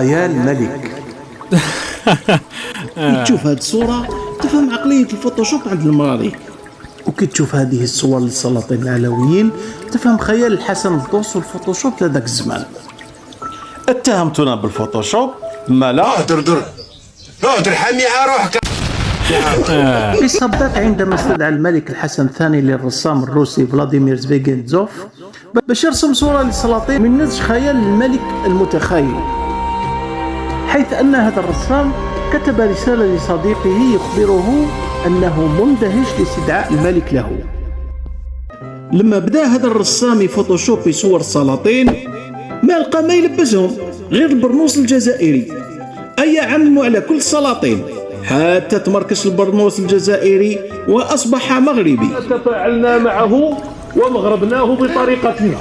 خيال ملك. تشوف هذه الصورة تفهم عقلية الفوتوشوب عند المراري، وكي تشوف هذه الصور للسلاطين العلويين تفهم خيال الحسن الدوس والفوتوشوب لذاك الزمان. اتهمتنا بالفوتوشوب؟ ما لا. در حمي روحك. إصابات عندما استدعى الملك الحسن الثاني للرسام الروسي فلاديمير زفيغنتزوف باش يرسم صورة للسلاطين من نسج خيال الملك المتخيل، حيث أن هذا الرسام كتب رسالة لصديقه يخبره أنه مندهش لاستدعاء الملك له. لما بدأ هذا الرسام فوتوشوب صور السلاطين ما لقى ما يلبسهم غير البرنوس الجزائري، أي عمموا على كل السلاطين حتى تمركز البرنوس الجزائري وأصبح مغربي. تفاعلنا معه ومغربناه بطريقتنا.